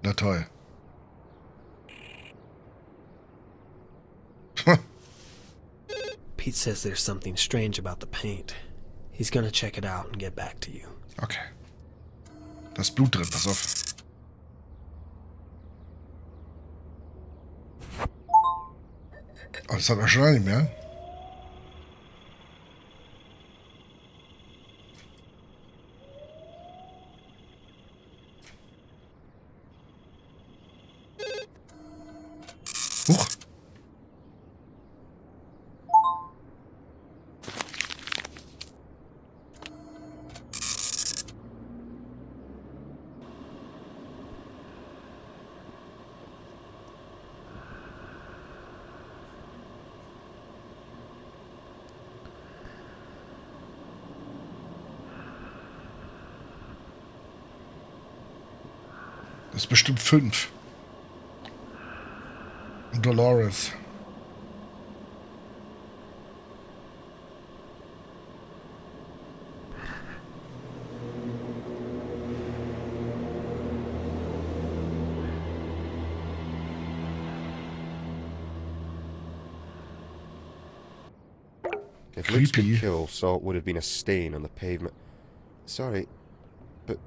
Na toll. Pete says there's something strange about the paint. He's gonna check it out and get back to you. Okay. Da ist Blut drin, pass auf. Oh, das hat er schon nicht mehr. Huch. Das ist bestimmt 5. Dolores. If Luke's Creepy. been killed, salt would have been a stain on the pavement. Sorry, but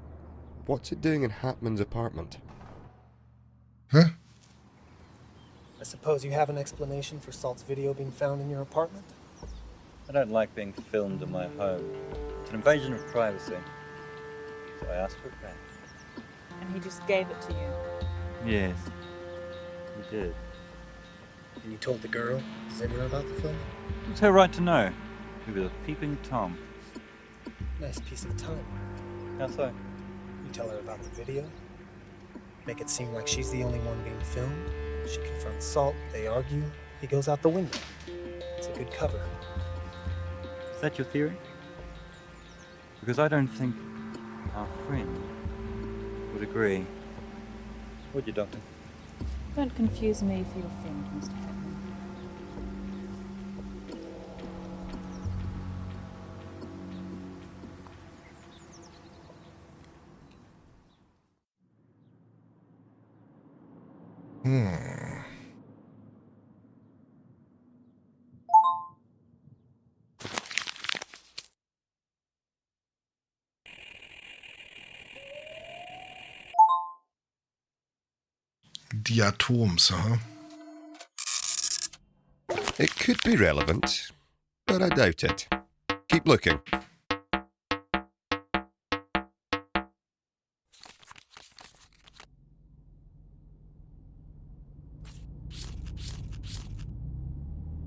what's it doing in Hatman's apartment? Hä? I suppose you have an explanation for Salt's video being found in your apartment? I don't like being filmed in my home. It's an invasion of privacy. So I asked for it back. And he just gave it to you. Yes, he did. And you told the girl, Zimmer, about the film? It's her right to know. He was a peeping Tom. Nice piece of time. How so? You tell her about the video, make it seem like she's the only one being filmed. She confronts Salt, they argue, he goes out the window. It's a good cover. Is that your theory? Because I don't think our friend would agree. Would you, Doctor? Don't confuse me for your friend, Mr. Hackman. Diatoms, huh? It could be relevant, but I doubt it. Keep looking.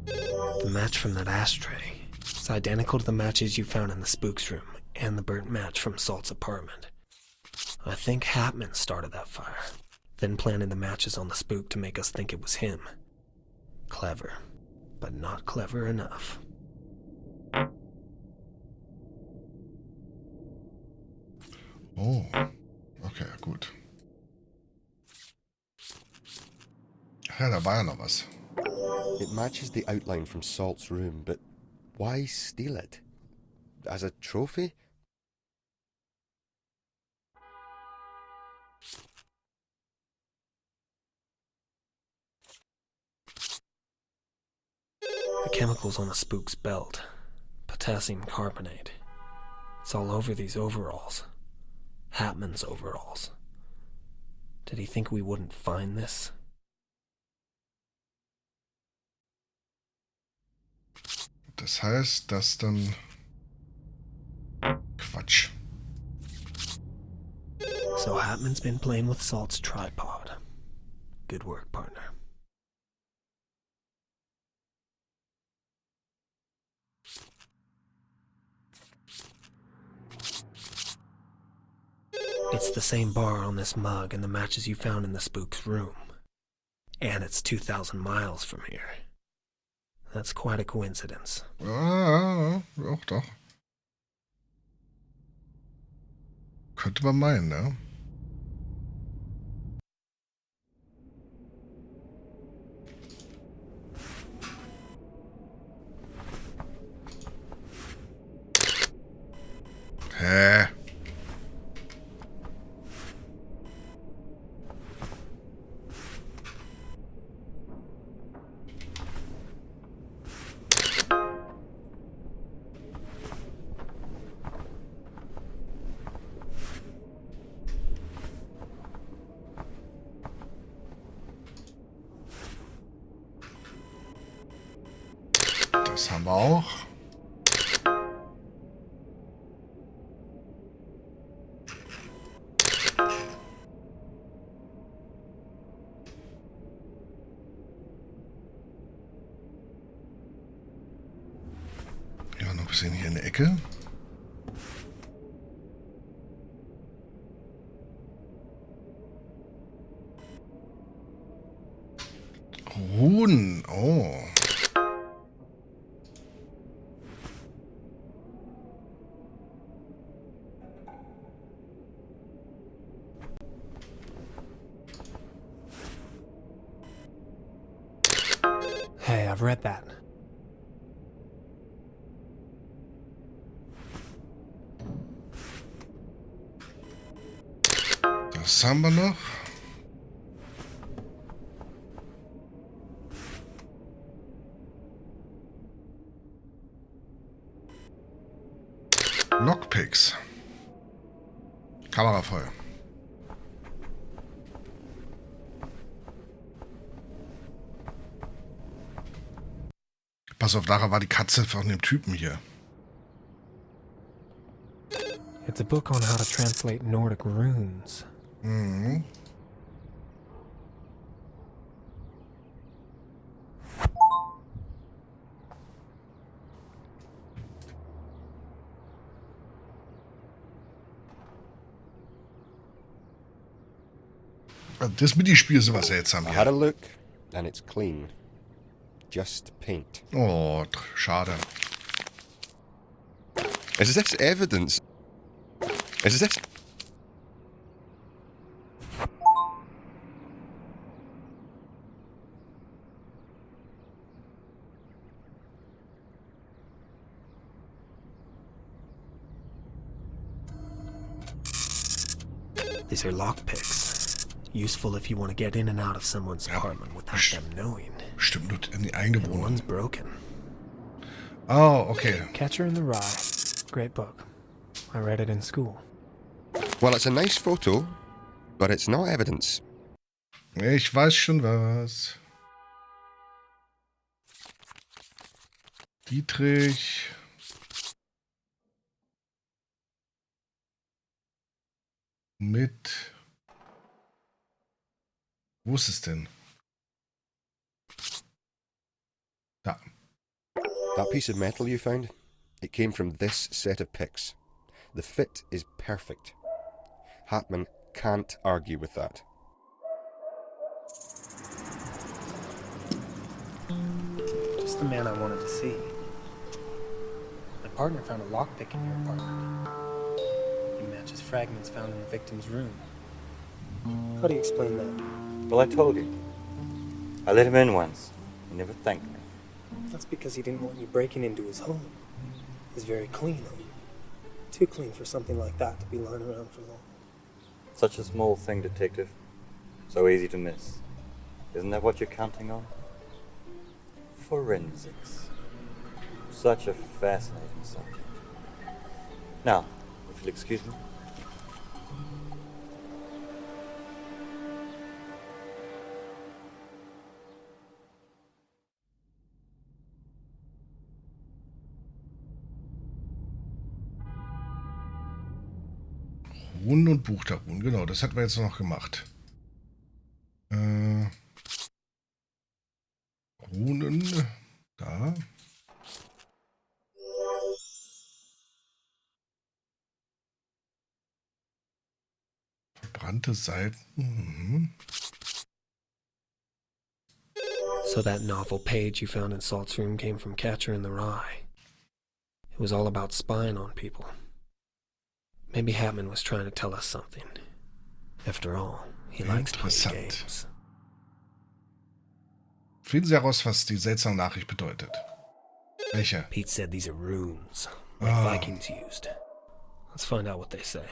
The match from that ashtray is identical to the matches you found in the spook's room and the burnt match from Salt's apartment. I think Hatman started that fire, then planted the matches on the spook to make us think it was him. Clever, but not clever enough. Oh. Okay, gut. Ja, da war ja noch was. It matches the outline from Salt's room, but why steal it? As a trophy? The chemicals on the spook's belt. Potassium carbonate. It's all over these overalls. Hatman's overalls. Did he think we wouldn't find this? Das heißt, dass dann... Quatsch. So Hatman's been playing with Salt's tripod. Good work, partner. It's the same bar on this mug and the matches you found in the spook's room. And it's 2,000 miles from here. That's quite a coincidence. Ja, doch. Könnte man meinen, ne? Hä? Das haben wir auch. Ja, noch ein bisschen hier in der Ecke. Ruhen. Oh. Hey, I've read that. Das haben wir noch. Lockpicks. Kamerafeuer. Pass auf, nachher war die Katze von dem Typen hier. It's a book on how to translate Nordic runes. Mhm. Das Minispiel ist immer seltsam I had a hier. look, and it's clean. Just paint. Oh, schade. Is this evidence? Is this... These are lockpicks. Useful if you want to get in and out of someone's apartment without them knowing. Bestimmt nur in die eigene And Wohnung. one's broken. Oh, okay. Catcher in the Rye. Great book. I read it in school. Well, it's a nice photo, but it's not evidence. Ich weiß schon was. Dietrich. Mit. Wo ist es denn? Da. That piece of metal you found, it came from this set of pics. The fit is perfect. Hartman can't argue with that. Just the man I wanted to see. My partner found a lockpick in your apartment. It matches fragments found in the victim's room. How do you explain that? Well, I told you. I let him in once. He never thanked me. That's because he didn't want you breaking into his home. He's very clean. Too clean for something like that to be lying around for long. Such a small thing, Detective. So easy to miss. Isn't that what you're counting on? Forensics. Such a fascinating subject. Now, if you'll excuse me. Runen und Buchstaben. Genau, das hatten wir jetzt noch gemacht. Runen. Da. Verbrannte Seiten. Mhm. So that novel page you found in Salt's room came from Catcher in the Rye. It was all about spying on people. Maybe Hatman was trying to tell us something. After all, he likes playing Interessant. games. Finden Sie heraus, was die seltsame Nachricht bedeutet. Welche? Pete said these are runes, like Ah. Vikings used. Let's find out what they say.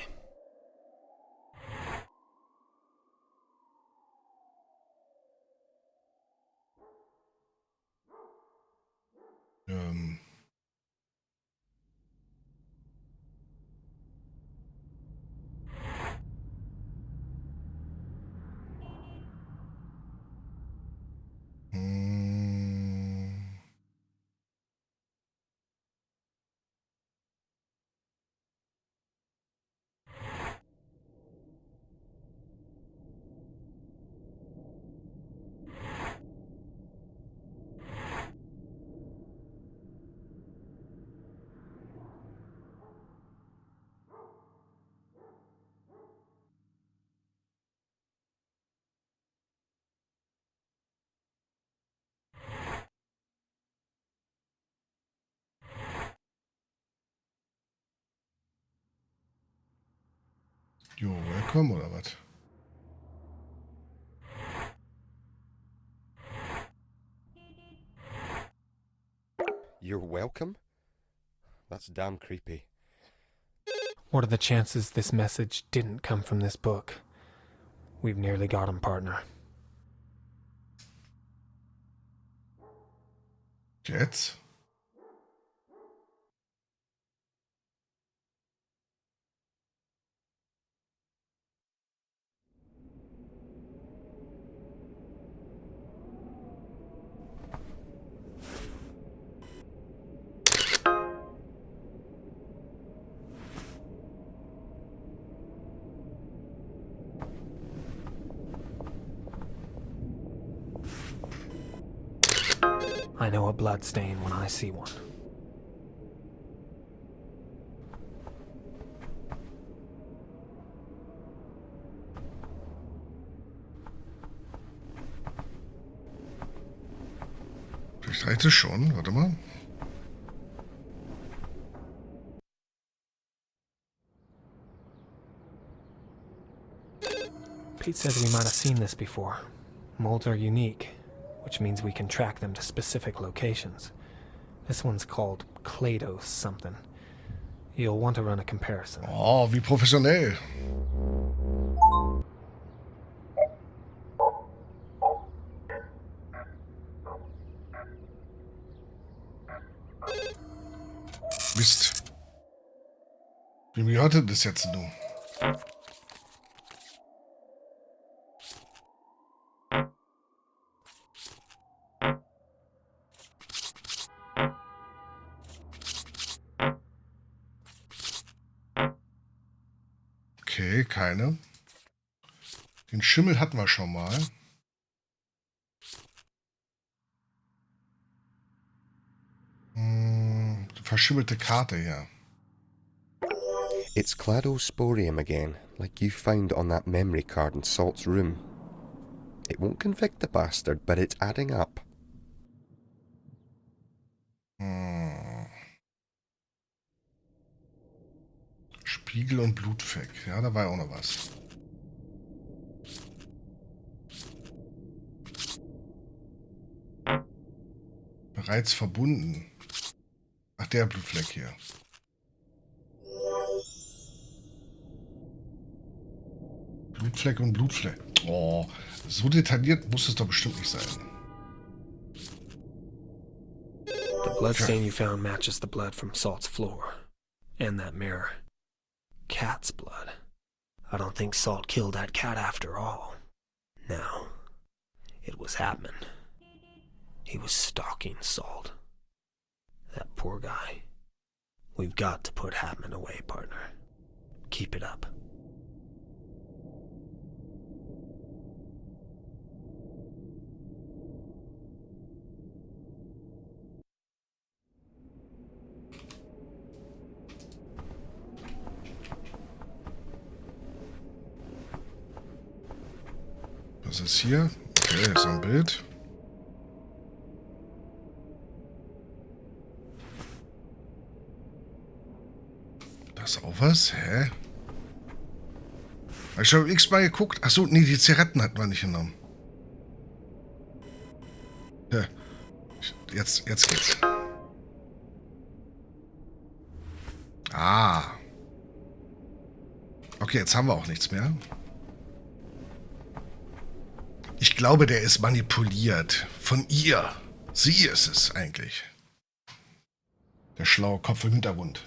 Ähm. Hm. You're welcome, oder was? You're welcome? That's damn creepy. What are the chances this message didn't come from this book? We've nearly got him, partner. Jetzt? I know a blood stain when I see one. Vielleicht reicht es schon. Warte mal. Pete says we might have seen this before. Molds are unique, which means we can track them to specific locations. This one's called Klados something. You'll want to run a comparison. Oh, wie professionell. Mist. Wie gehört denn das jetzt nun? Okay, keine. Den Schimmel hatten wir schon mal. Verschimmelte Karte hier. It's cladosporium again, like you found on that memory card in Salt's room. It won't convict the bastard, but it's adding up. Spiegel und Blutfleck. Ja, da war ja auch noch was. Bereits verbunden. Ach, der Blutfleck hier. Blutfleck und Blutfleck. Oh, so detailliert muss es doch bestimmt nicht sein. The bloodstain you found matches the blood from Salt's floor. And that mirror. Cat's blood. I don't think Salt killed that cat after all. No. It was Hapman. He was stalking Salt. That poor guy. We've got to put Hapman away, partner. Keep it up. Was ist hier? Okay, ist ein Bild. Da ist auch was? Hä? Hab ich schon x-mal geguckt? Achso, nee, die Zigaretten hatten wir nicht genommen. Ja. Jetzt geht's. Ah. Okay, jetzt haben wir auch nichts mehr. Ich glaube, der ist manipuliert. Von ihr. Sie ist es eigentlich. Der schlaue Kopf im Hintergrund.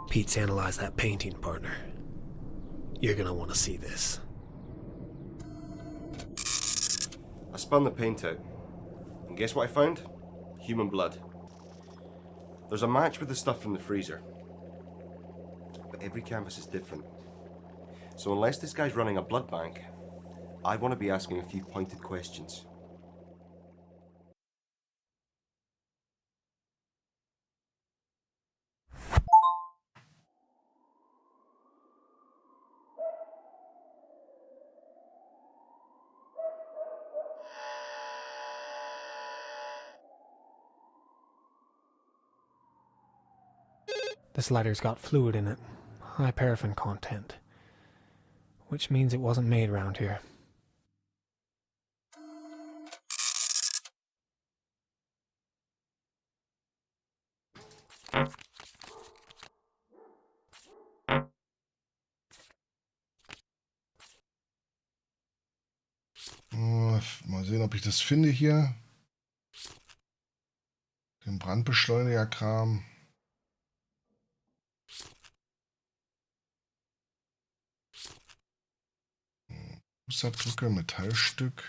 Pete's analyzed that painting, partner. You're gonna want to see this. I spun the paint out. And guess what I found? Human blood. There's a match with the stuff from the freezer. But every canvas is different. So unless this guy's running a blood bank, I want to be asking a few pointed questions. This lighter's got fluid in it, high paraffin content, which means it wasn't made around here. Mal sehen, ob ich das finde hier. Den Brandbeschleuniger-Kram. Fußabdrücke, Metallstück.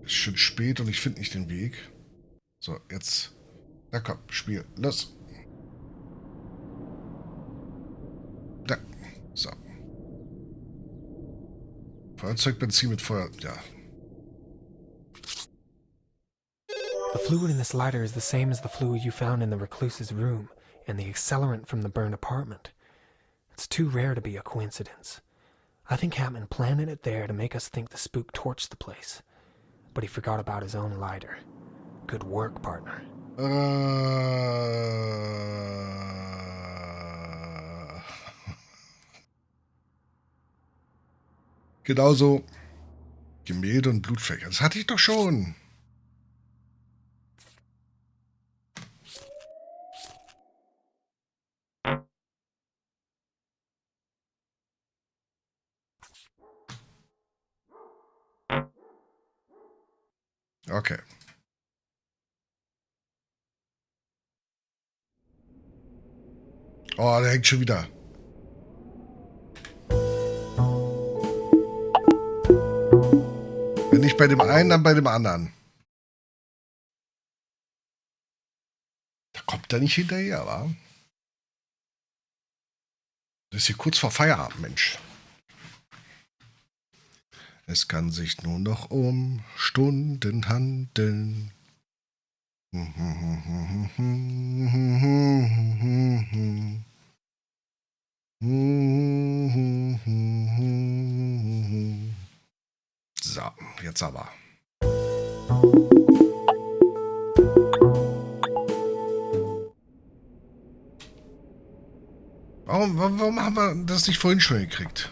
Ist schon spät und ich finde nicht den Weg. So, jetzt. Na komm, Spiel. Los. Da. So. Feuerzeugbenzin mit Feuer. Ja. The fluid in this lighter is the same as the fluid you found in the recluse's room and the accelerant from the burned apartment. It's too rare to be a coincidence. I think Hatman planted it there to make us think the spook torched the place. But he forgot about his own lighter. Good work, partner. Genauso. Gemälde und Blutflecken. Das hatte ich doch schon. Okay. Oh, der hängt schon wieder. Wenn nicht bei dem einen, dann bei dem anderen. Da kommt er nicht hinterher, wa? Das ist hier kurz vor Feierabend, Mensch. Es kann sich nur noch um Stunden handeln. So, jetzt aber. Warum haben wir das nicht vorhin schon gekriegt?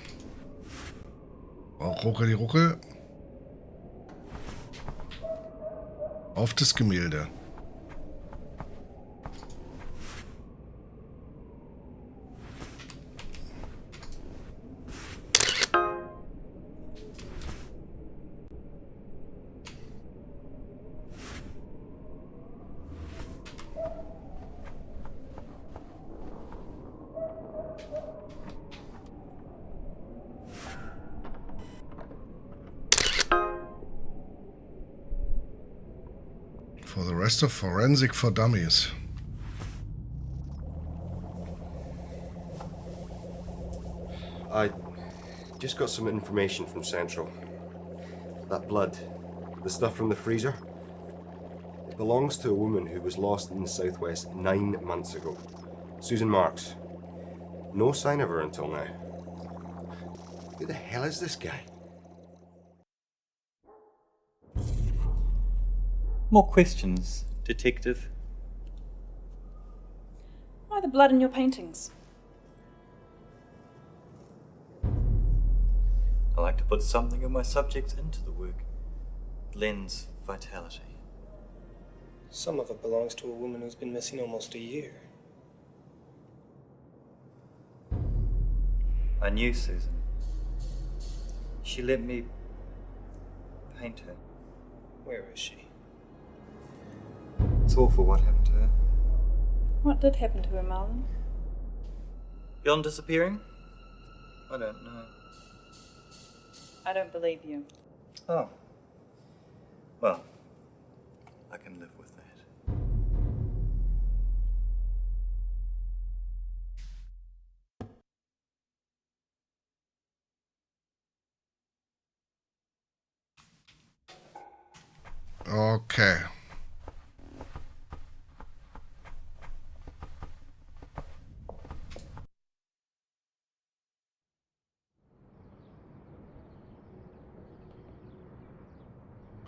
Oh, ruckeli ruckel. Auf das Gemälde. For the rest of Forensic for Dummies. I just got some information from Central. That blood, the stuff from the freezer, it belongs to a woman who was lost in the southwest 9 months ago. Susan Marks. No sign of her until now. Who the hell is this guy? More questions, Detective? Why the blood in your paintings? I like to put something of my subjects into the work. Lends vitality. Some of it belongs to a woman who's been missing almost a year. I knew Susan. She let me paint her. Where is she? It's awful what happened to her. What did happen to her, Marlon? Beyond disappearing? I don't know. I don't believe you. Oh. Well, I can live with that. Okay.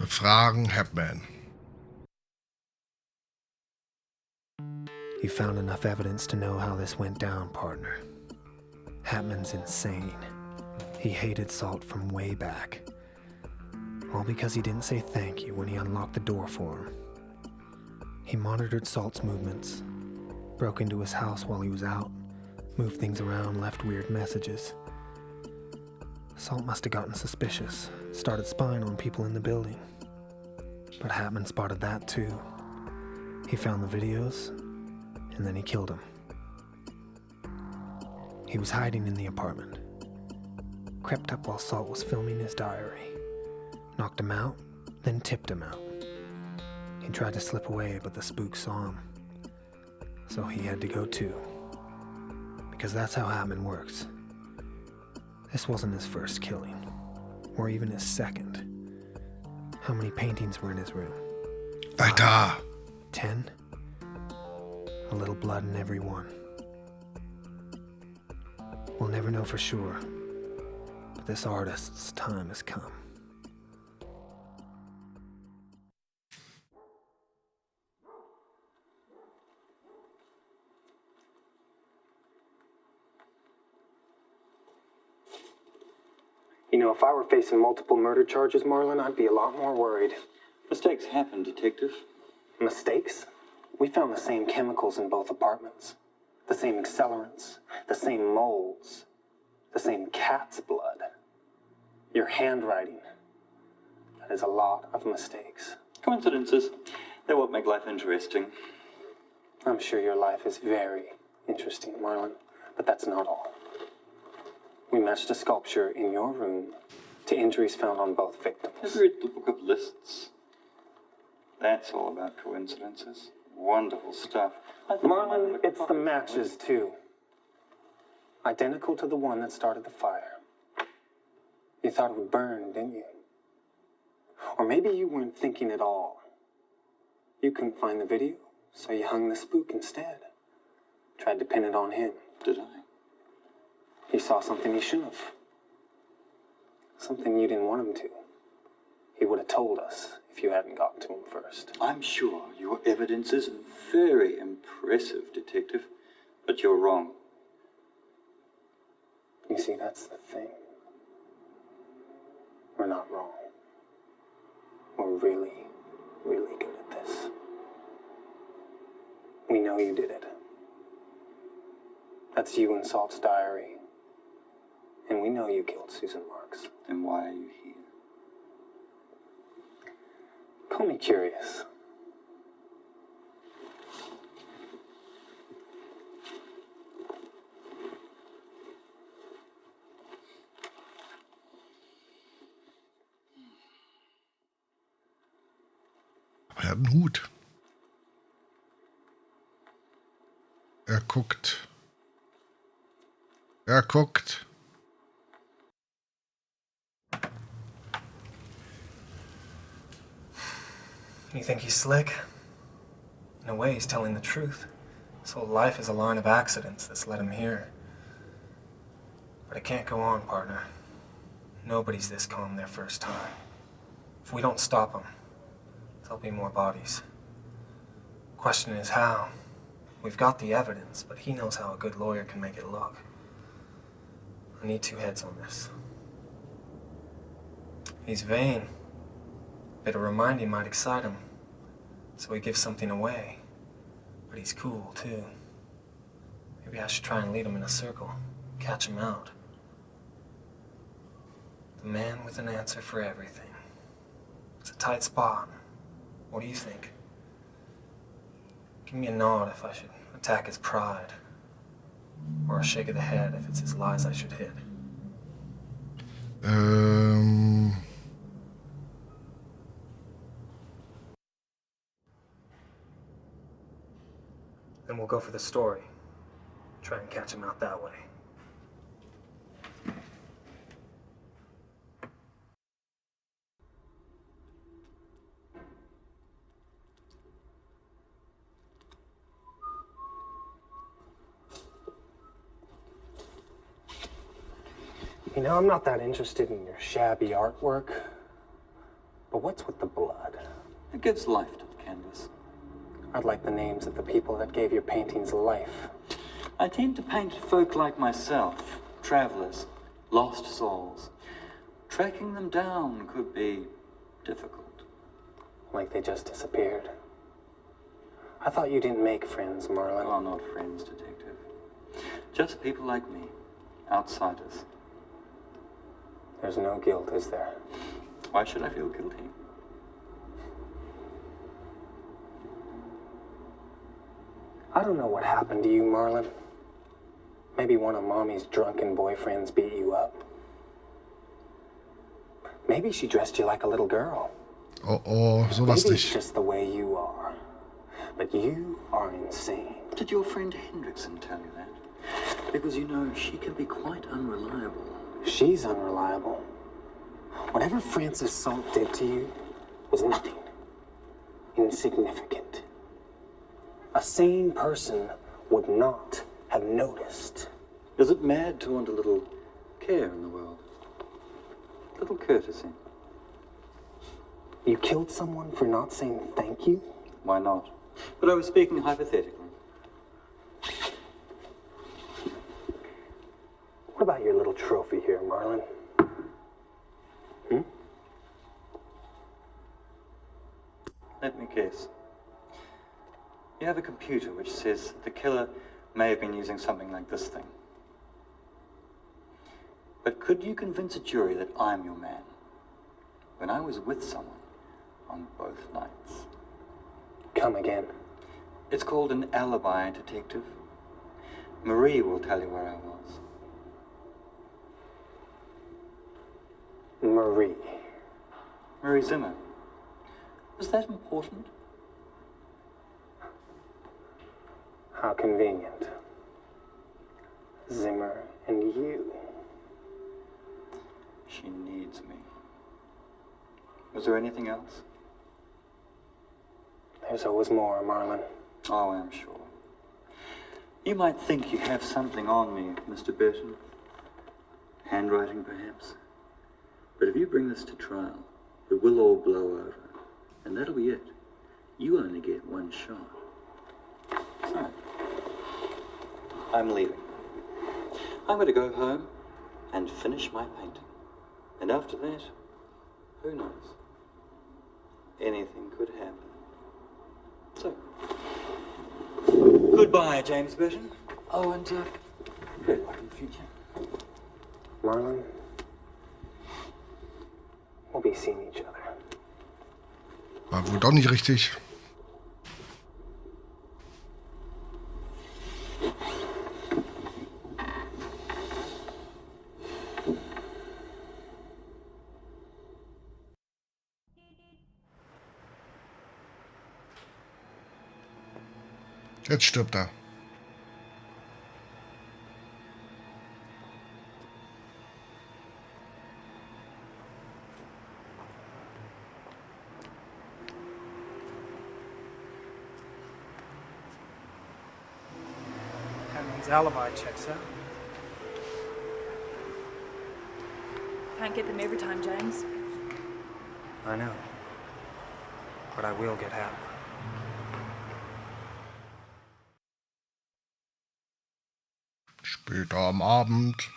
Befragen Hapman. You found enough evidence to know how this went down, partner. Hapman's insane. He hated Salt from way back. All because he didn't say thank you when he unlocked the door for him. He monitored Salt's movements, broke into his house while he was out, moved things around, left weird messages. Salt must have gotten suspicious, started spying on people in the building. But Hapman spotted that too. He found the videos, and then he killed him. He was hiding in the apartment. Crept up while Salt was filming his diary. Knocked him out, then tipped him out. He tried to slip away, but the spook saw him. So he had to go too. Because that's how Hapman works. This wasn't his first killing, or even his second. How many paintings were in his room? Weiter! 10? A little blood in every one. We'll never know for sure, but this artist's time has come. You know, if I were facing multiple murder charges, Marlon, I'd be a lot more worried. Mistakes happen, Detective. Mistakes? We found the same chemicals in both apartments. The same accelerants, the same molds, the same cat's blood. Your handwriting. That is a lot of mistakes. Coincidences. They're what make life interesting. I'm sure your life is very interesting, Marlon, but that's not all. We matched a sculpture in your room to injuries found on both victims. Have you read the Book of Lists? That's all about coincidences. Wonderful stuff. Marlon, it's the matches, too. Identical to the one that started the fire. You thought it would burn, didn't you? Or maybe you weren't thinking at all. You couldn't find the video, so you hung the spook instead. Tried to pin it on him. Did I? He saw something he shouldn't have. Something you didn't want him to. He would have told us if you hadn't gotten to him first. I'm sure your evidence is very impressive, Detective, but you're wrong. You see, that's the thing. We're not wrong. We're really, really good at this. We know you did it. That's you in Salt's diary. And we know you killed Susan Marks. Then why are you here? Call me curious. Aber er hat einen Hut. Er guckt. Er guckt. You think he's slick? In a way, he's telling the truth. His whole life is a line of accidents that's led him here. But it can't go on, partner. Nobody's this calm their first time. If we don't stop him, there'll be more bodies. Question is how. We've got the evidence, but he knows how a good lawyer can make it look. I need two heads on this. He's vain. A bit of reminding might excite him, so he gives something away. But he's cool, too. Maybe I should try and lead him in a circle, catch him out. The man with an answer for everything. It's a tight spot. What do you think? Give me a nod if I should attack his pride, or a shake of the head if it's his lies I should hit. Then we'll go for the story. Try and catch him out that way. You know, I'm not that interested in your shabby artwork, But what's with the blood? It gives life to the canvas. I'd like the names of the people that gave your paintings life. I tend to paint folk like myself, travelers, lost souls. Tracking them down could be difficult. Like they just disappeared. I thought you didn't make friends, Marlon. Oh, not friends, detective. Just people like me, outsiders. There's no guilt, is there? Why should I feel guilty? I don't know what happened to you, Marlon. Maybe one of Mommy's drunken boyfriends beat you up. Maybe she dressed you like a little girl. Oh, sowas Maybe it's nicht. just the way you are. But you are insane. Did your friend Hendrickson tell you that? Because, you know, she can be quite unreliable. She's unreliable. Whatever Francis Salt did to you was nothing. Insignificant. A sane person would not have noticed. Is it mad to want a little care in the world? A little courtesy? You killed someone for not saying thank you? Why not? But I was speaking hypothetically. What about your little trophy here, Marlon? Let me guess. You have a computer which says the killer may have been using something like this thing. But could you convince a jury that I'm your man when I was with someone on both nights? Come again. It's called an alibi, detective. Marie will tell you where I was. Marie. Marie Zimmer. Was that important? How convenient. Zimmer and you. She needs me. Was there anything else? There's always more, Marlon. Oh, I'm sure. You might think you have something on me, Mr. Burton. Handwriting, perhaps. But if you bring this to trial, it will all blow over. And that'll be it. You only get one shot. So, I'm leaving. I'm going to go home and finish my painting. And after that, who knows? Anything could happen. So, goodbye, James Burton. Oh, and good luck in the future. Marlon, we'll be seeing each other. War wohl doch nicht richtig. Jetzt stirbt er. Hammond's alibi checks out. Can't get them every time, James. I know. But I will get Hammond. Später am Abend.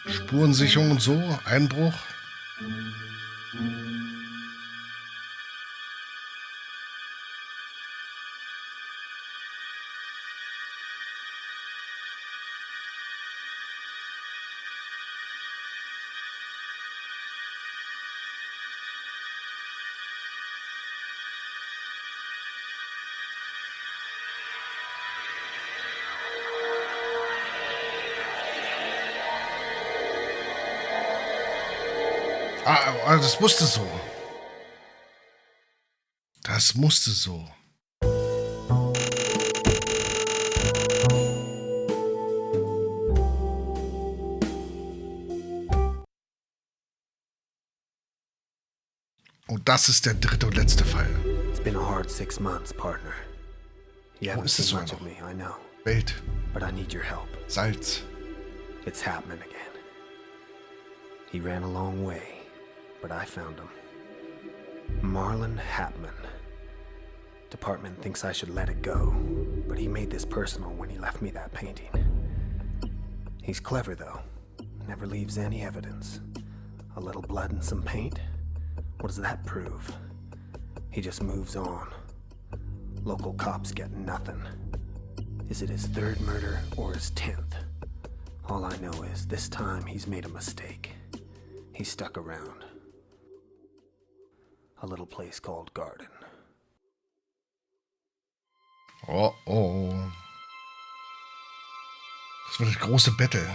Spurensicherung und so, Einbruch. Ah, das wusste so. Das musste so. Und das ist der dritte und letzte Fall. It's been a hard 6 months, partner. You haven't ist es seen so much of noch? me, I know. Welt, But I need your help. Salz. It's happening again. He ran a long way, but I found him. Marlon Hapman. Department thinks I should let it go, but he made this personal when he left me that painting. He's clever, though. Never leaves any evidence. A little blood and some paint? What does that prove? He just moves on. Local cops get nothing. Is it his 3rd murder or his 10th? All I know is this time he's made a mistake. He stuck around. A little place called Garden. Oh, oh. Das wird das große Battle.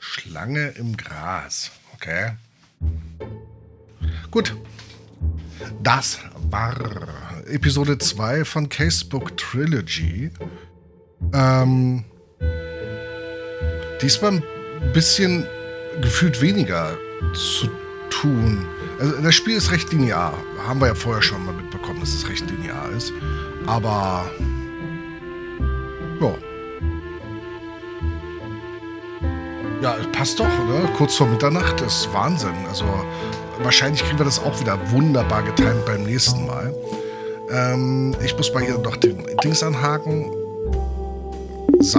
Schlange im Gras. Okay. Gut. Das war Episode 2 von Casebook Trilogy. Diesmal ein bisschen gefühlt weniger zu tun. Also das Spiel ist recht linear. Haben wir ja vorher schon mal mitbekommen, dass es recht linear ist. Aber ja. Ja, passt doch, oder? Kurz vor Mitternacht, das ist Wahnsinn. Also wahrscheinlich kriegen wir das auch wieder wunderbar getimt beim nächsten Mal. Ich muss mal hier noch den Dings anhaken. So,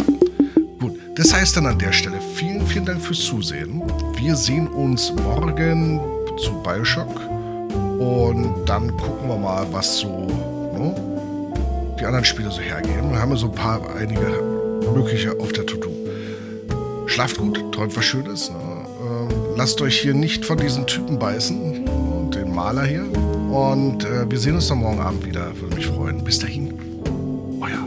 gut. Das heißt dann an der Stelle vielen, vielen Dank fürs Zusehen. Wir sehen uns morgen zu Bioshock. Und dann gucken wir mal, was so die anderen Spiele so hergeben. Wir haben ja so einige mögliche auf der To-Do. Schlaft gut, träumt was Schönes. Ne? Lasst euch hier nicht von diesen Typen beißen. Und den Maler hier. Und wir sehen uns dann morgen Abend wieder. Würde mich freuen. Bis dahin. Euer